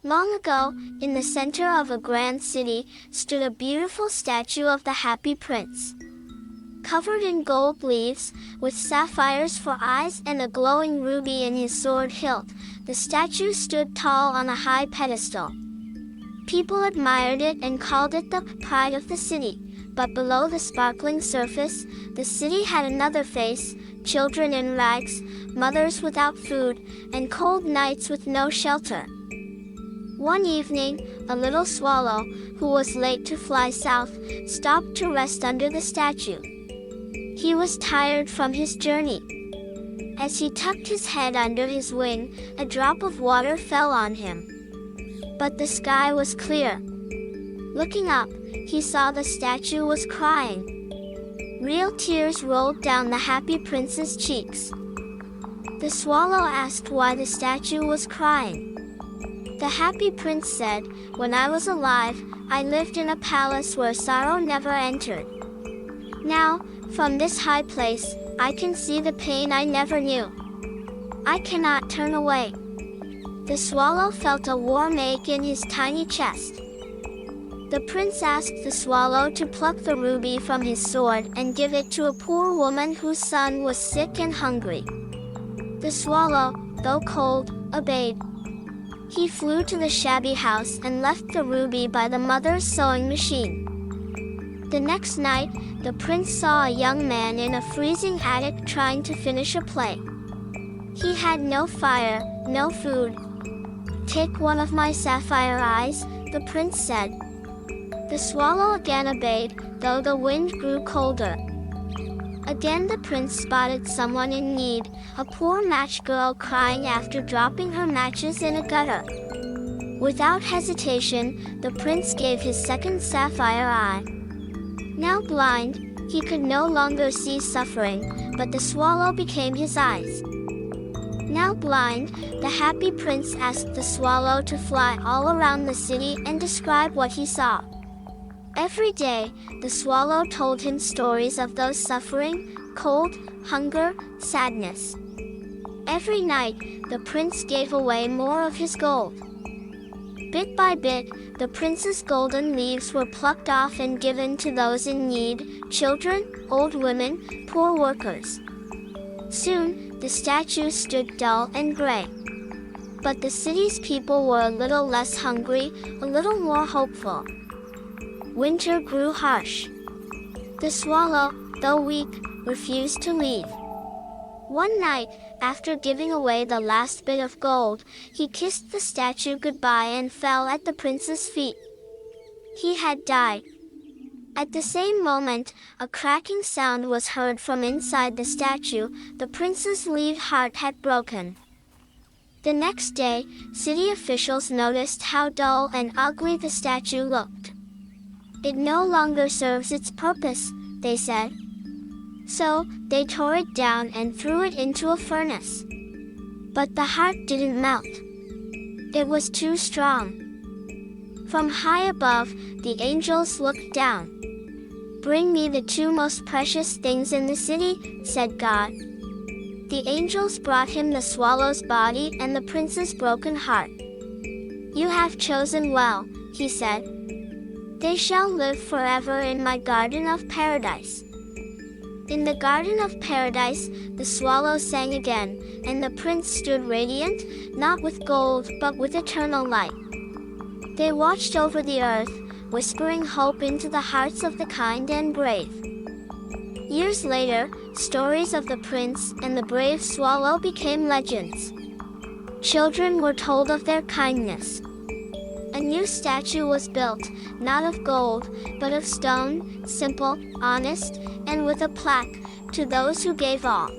Long ago, in the center of a grand city, stood a beautiful statue of the Happy Prince. Covered in gold leaves, with sapphires for eyes and a glowing ruby in his sword hilt, the statue stood tall on a high pedestal. People admired it and called it the pride of the city, but below the sparkling surface, the city had another face: children in rags, mothers without food, and cold nights with no shelter. One evening, a little swallow, who was late to fly south, stopped to rest under the statue. He was tired from his journey. As he tucked his head under his wing, a drop of water fell on him. But the sky was clear. Looking up, he saw the statue was crying. Real tears rolled down the Happy Prince's cheeks. The swallow asked why the statue was crying. The Happy Prince said, "When I was alive, I lived in a palace where sorrow never entered. Now, from this high place, I can see the pain I never knew. I cannot turn away." The swallow felt a warm ache in his tiny chest. The prince asked the swallow to pluck the ruby from his sword and give it to a poor woman whose son was sick and hungry. The swallow, though cold, obeyed. He flew to the shabby house and left the ruby by the mother's sewing machine. The next night, the prince saw a young man in a freezing attic trying to finish a play. He had no fire, no food. "Take one of my sapphire eyes," the prince said. The swallow again obeyed, though the wind grew colder. Again the prince spotted someone in need, a poor match girl crying after dropping her matches in a gutter. Without hesitation, the prince gave his second sapphire eye. Now blind, he could no longer see suffering, but the swallow became his eyes. Now blind, the Happy Prince asked the swallow to fly all around the city and describe what he saw. Every day, the swallow told him stories of those suffering: cold, hunger, sadness. Every night, the prince gave away more of his gold. Bit by bit, the prince's golden leaves were plucked off and given to those in need: children, old women, poor workers. Soon, the statue stood dull and gray. But the city's people were a little less hungry, a little more hopeful. Winter grew harsh. The swallow, though weak, refused to leave. One night, after giving away the last bit of gold, he kissed the statue goodbye and fell at the prince's feet. He had died. At the same moment, a cracking sound was heard from inside the statue. The prince's lead heart had broken. The next day, city officials noticed how dull and ugly the statue looked. "It no longer serves its purpose," they said. So, they tore it down and threw it into a furnace. But the heart didn't melt. It was too strong. From high above, the angels looked down. "Bring me the two most precious things in the city," said God. The angels brought him the swallow's body and the prince's broken heart. "You have chosen well," he said. "They shall live forever in my garden of paradise." In the garden of paradise, the swallow sang again, and the prince stood radiant, not with gold but with eternal light. They watched over the earth, whispering hope into the hearts of the kind and brave. Years later, stories of the prince and the brave swallow became legends. Children were told of their kindness. A new statue was built, not of gold, but of stone, simple, honest, and with a plaque: "To those who gave all."